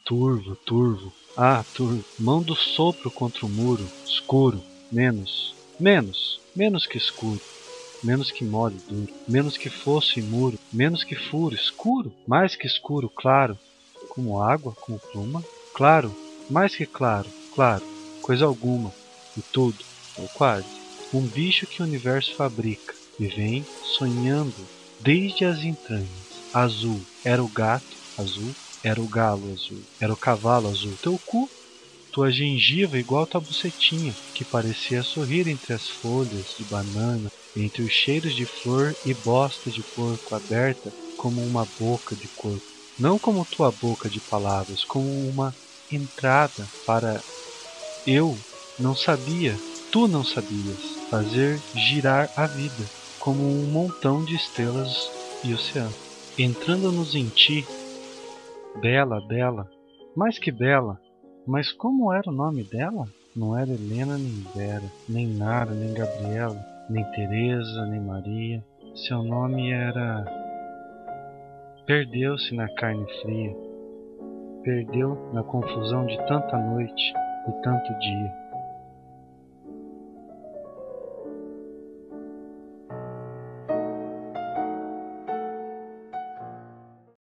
Turvo, turvo, ah, turvo. Mão do sopro contra o muro, escuro, menos, menos que escuro. Menos que mole duro, menos que fosso e muro, menos que furo, escuro, mais que escuro, claro, como água, como pluma, claro, mais que claro, claro, coisa alguma, e tudo, ou quase, um bicho que o universo fabrica, e vem sonhando desde as entranhas, azul, era o gato, azul, era o galo azul, era o cavalo azul, teu cu, tua gengiva igual tua bucetinha, que parecia sorrir entre as folhas de banana, entre os cheiros de flor e bosta de porco aberta como uma boca de corpo. Não como tua boca de palavras, como uma entrada para eu não sabia, tu não sabias, fazer girar a vida, como um montão de estrelas e oceano. Entrando-nos em ti, bela, bela, mais que bela, mas como era o nome dela? Não era Helena nem Vera, nem Nara, nem Gabriela, nem Teresa, nem Maria. Seu nome era... Perdeu-se na carne fria, perdeu na confusão de tanta noite e tanto dia.